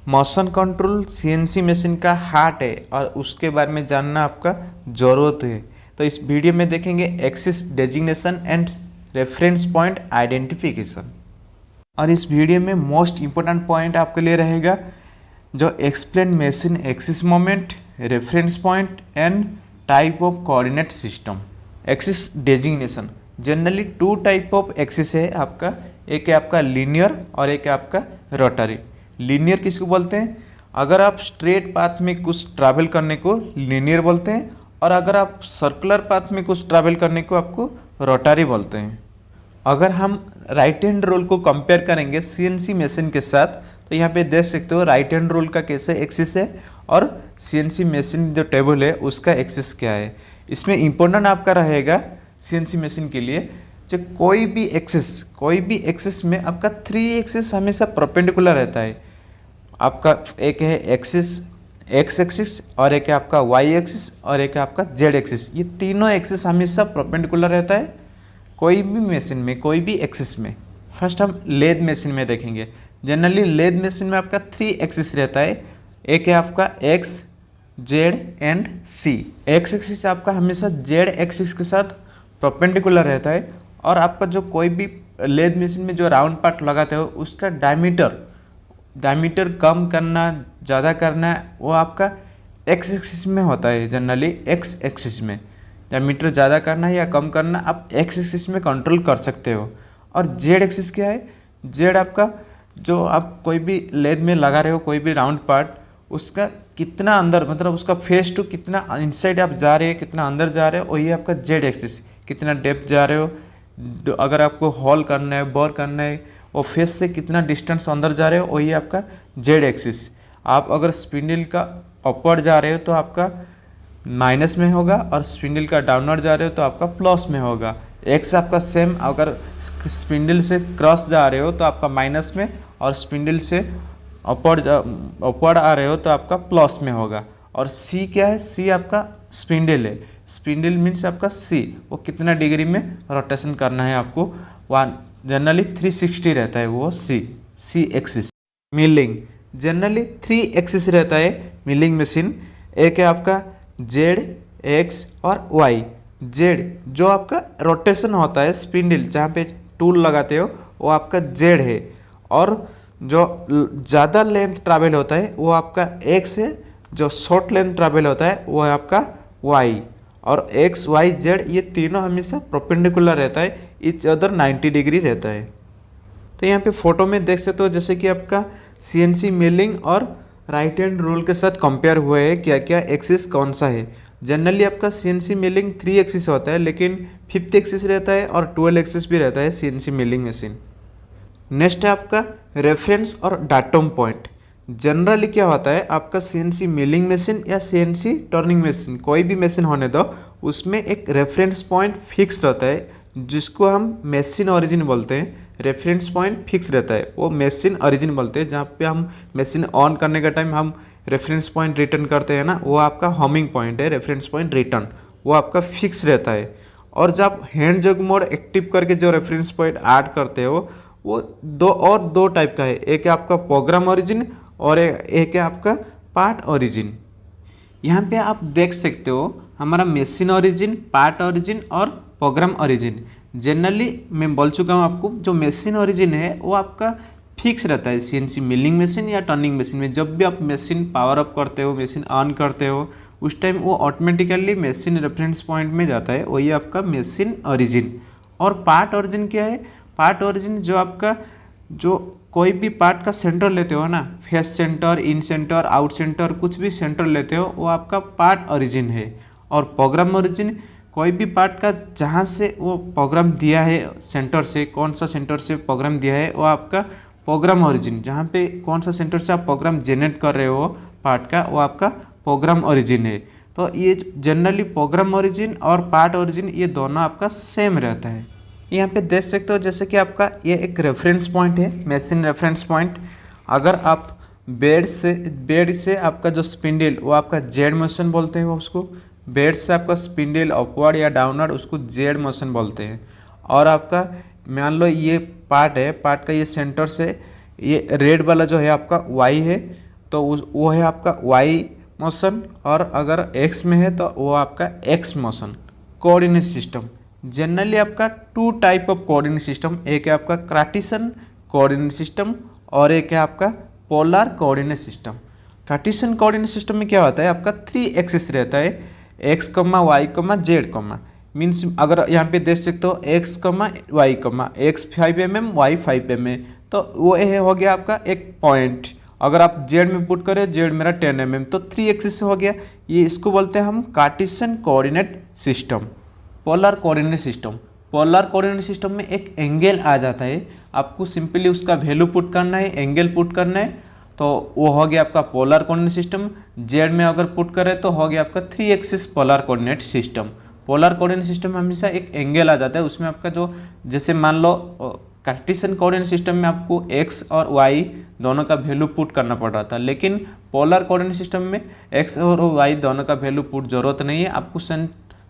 Motion control CNC machine का heart है और उसके बारे में जानना आपका ज़रूरत है। तो इस वीडियो में देखेंगे axis designation and reference point identification. और इस वीडियो में मोस्ट इम्पोर्टेंट पॉइंट आपके लिए रहेगा जो explain machine axis moment, reference point and type of coordinate system. Axis designation generally two type of axis है आपका, एक है आपका लीनियर और एक है आपका रोटरी। लीनियर किसको बोलते हैं? अगर आप स्ट्रेट पाथ में कुछ ट्रैवल करने को लीनियर बोलते हैं और अगर आप सर्कुलर पाथ में कुछ ट्रैवल करने को आपको रोटरी बोलते हैं। अगर हम राइट हैंड रूल को कंपेयर करेंगे सीएनसी मशीन के साथ तो यहाँ पे देख सकते हो राइट हैंड रूल का कैसे एक्सिस है और सीएनसी मशीन जो टेबल है उसका एक्सिस क्या है। इसमें इम्पोर्टेंट आपका रहेगा सीएनसी मशीन के लिए जो कोई भी एक्सिस में आपका 3 एक्सिस हमेशा परपेंडिकुलर रहता है। आपका एक है एक्सिस एक्स एक्सिस और एक है आपका वाई एक्सिस और एक है आपका जेड एक्सिस। ये तीनों एक्सिस हमेशा परपेंडिकुलर रहता है कोई भी मशीन में, कोई भी एक्सिस में। फर्स्ट हम लेद मशीन में देखेंगे। जनरली लेद मशीन में आपका 3 एक्सिस रहता है। एक है आपका X, Z and C. X axis आपका हमेशा जेड एक्सिस के साथ परपेंडिकुलर रहता है और आपका जो कोई भी लेद मशीन में जो राउंड पार्ट लगाते हो उसका डायमीटर कम करना ज़्यादा करना वो आपका एक्स एक्सिस में होता है। जनरली एक्स एक्सिस में डायमीटर ज़्यादा करना या कम करना आप एक्स एक्सिस में कंट्रोल कर सकते हो। और जेड एक्सिस क्या है? जेड आपका जो आप कोई भी लेद में लगा रहे हो कोई भी राउंड पार्ट उसका कितना अंदर, मतलब उसका फेस टू कितना इनसाइड आप जा रहे हो, कितना अंदर जा रहे हो, वही आपका जेड एक्सिस। कितना डेप्थ जा रहे हो, अगर आपको हॉल करना है, बोर करना है, वो फेस से कितना डिस्टेंस अंदर जा रहे हो, वही आपका जेड एक्सिस। आप अगर स्पिंडल का अपवर्ड जा रहे हो तो आपका माइनस में होगा और स्पिंडल का डाउनवर्ड जा रहे हो तो आपका प्लस में होगा। एक्स आपका सेम, अगर स्पिंडल से क्रॉस जा रहे हो तो आपका माइनस में और स्पिंडल से अपवर्ड आ रहे हो तो आपका प्लस में होगा। और सी क्या है? सी आपका स्पिंडल है। स्पिंडल मीन्स आपका सी, वो कितना डिग्री में रोटेशन करना है आपको। जनरली 360 रहता है वो सी एक्सिस। मिलिंग जनरली 3 एक्सिस रहता है मिलिंग मशीन। एक है आपका जेड, एक्स और वाई। जेड जो आपका रोटेशन होता है स्पिंडल जहाँ पे टूल लगाते हो वो आपका जेड है और जो ज़्यादा लेंथ ट्रैवल होता है वो आपका एक्स है। जो शॉर्ट लेंथ ट्रैवल होता है वो है आपका वाई। और एक्स वाई जेड ये तीनों हमेशा परपेंडिकुलर रहता है, ईच अदर 90 डिग्री रहता है। तो यहाँ पे फोटो में देख सकते हो जैसे कि आपका सीएनसी मिलिंग और राइट हैंड रूल के साथ कंपेयर हुए है क्या क्या एक्सिस कौन सा है। जनरली आपका सीएनसी मिलिंग 3 एक्सिस होता है लेकिन 5th एक्सिस रहता है और 12 एक्सिस भी रहता है सीएनसी मिलिंग मशीन। नेक्स्ट है आपका रेफरेंस और डाटम पॉइंट। जनरली क्या होता है आपका सीएनसी मिलिंग मशीन या सीएनसी टर्निंग मशीन, कोई भी मशीन होने दो, उसमें एक रेफरेंस पॉइंट फिक्स रहता है जिसको हम मशीन ओरिजिन बोलते हैं। रेफरेंस पॉइंट फिक्स रहता है वो मशीन ओरिजिन बोलते हैं। जहाँ पे हम मशीन ऑन करने का टाइम हम रेफरेंस पॉइंट रिटर्न करते हैं ना, वो आपका होमिंग पॉइंट है। रेफरेंस पॉइंट रिटर्न वो आपका फिक्स रहता है। और जब हैंड जग मोड एक्टिव करके जो रेफरेंस पॉइंट ऐड करते हो वो दो टाइप का है। एक है आपका प्रोग्राम ओरिजिन और एक है आपका पार्ट ओरिजिन। यहाँ पे आप देख सकते हो हमारा मशीन ओरिजिन, पार्ट ओरिजिन और प्रोग्राम ओरिजिन। जनरली मैं बोल चुका हूँ आपको जो मशीन ओरिजिन है वो आपका फिक्स रहता है सीएनसी मिलिंग मशीन या टर्निंग मशीन में। जब भी आप मशीन पावर अप करते हो, मशीन ऑन करते हो, उस टाइम वो ऑटोमेटिकली मशीन रेफरेंस पॉइंट में जाता है, वही आपका मशीन ओरिजिन। और पार्ट ओरिजिन क्या है? पार्ट ओरिजिन जो आपका जो कोई भी पार्ट का सेंटर लेते हो ना, फेस सेंटर, इन सेंटर, आउट सेंटर, कुछ भी सेंटर लेते हो वो आपका पार्ट ओरिजिन है। और प्रोग्राम ओरिजिन कोई भी पार्ट का जहाँ से वो प्रोग्राम दिया है सेंटर से, कौन सा सेंटर से प्रोग्राम दिया है वो आपका प्रोग्राम ओरिजिन। जहाँ पे कौन सा सेंटर से आप प्रोग्राम जनरेट कर रहे हो पार्ट का वो आपका प्रोग्राम ओरिजिन है। तो ये जनरली प्रोग्राम ओरिजिन और पार्ट ओरिजिन ये दोनों आपका सेम रहता है। यहाँ पे देख सकते हो जैसे कि आपका ये एक रेफरेंस पॉइंट है, मशीन रेफरेंस पॉइंट। अगर आप बेड से आपका जो स्पिंडल वो आपका जेड मोशन बोलते हैं, वो उसको बेड से आपका स्पिंडल अपवर्ड या डाउनवर्ड उसको जेड मोशन बोलते हैं। और आपका मान लो ये पार्ट है, पार्ट का ये सेंटर से ये रेड वाला जो है आपका वाई है तो वो है आपका वाई मोशन, और अगर एक्स में है तो वो आपका x motion. Coordinate system generally आपका 2 टाइप ऑफ कोऑर्डिनेट सिस्टम, एक है आपका कार्टेशियन कोऑर्डिनेट सिस्टम और एक है आपका polar coordinate system. Cartesian coordinate system में क्या होता है, आपका 3 एक्सिस रहता है, एक्स कमा वाई कमा जेड कमा, मीन्स अगर यहाँ पे देख सकते हो एक्स कमा वाई कमा, एक्स 5 mm वाई 5 mm, तो वो हो गया आपका एक पॉइंट। अगर आप जेड में पुट करें, जेड मेरा 10 mm, तो 3 एक्सिस हो गया, ये इसको बोलते हैं हम Cartesian coordinate system. Polar coordinate system, polar coordinate system में एक एंगल आ जाता है, आपको सिंपली उसका वैल्यू पुट करना है, एंगल पुट करना है, तो वो हो गया आपका पोलर कोऑर्डिनेट सिस्टम। जेड में अगर पुट करें तो हो गया आपका 3 axis polar coordinate system. Polar coordinate system में हमेशा एक एंगल आ जाता है, उसमें आपका जो जैसे मान लो कार्टेशियन कोऑर्डिनेट सिस्टम में आपको एक्स और वाई दोनों का वैल्यू पुट करना पड़ रहा था, लेकिन पोलर कोऑर्डिनेट सिस्टम में एक्स और वाई दोनों का वैल्यू पुट जरूरत नहीं है, आपको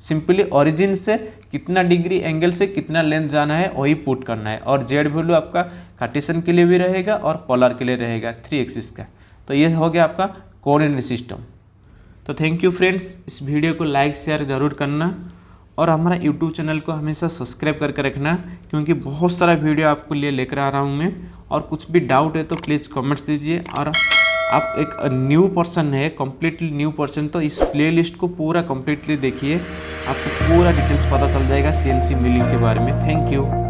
सिंपली ओरिजिन से कितना डिग्री एंगल से कितना लेंथ जाना है वही पुट करना है, और जेड वैल्यू आपका कार्टेशियन के लिए भी रहेगा और पोलर के लिए रहेगा 3 एक्सिस का। तो ये हो गया आपका कोऑर्डिनेट सिस्टम। तो थैंक यू फ्रेंड्स, इस वीडियो को लाइक शेयर ज़रूर करना और हमारा यूट्यूब चैनल को हमेशा सब्सक्राइब करके रखना, क्योंकि बहुत सारा वीडियो आपको लिए लेकर आ रहा हूँ मैं। और कुछ भी डाउट है तो प्लीज़ कमेंट्स दीजिए, और आप एक न्यू पर्सन है, कम्प्लीटली न्यू पर्सन, तो इस प्लेलिस्ट को पूरा कम्प्लीटली देखिए, आपको पूरा डिटेल्स पता चल जाएगा CNC मिलिंग के बारे में। Thank you.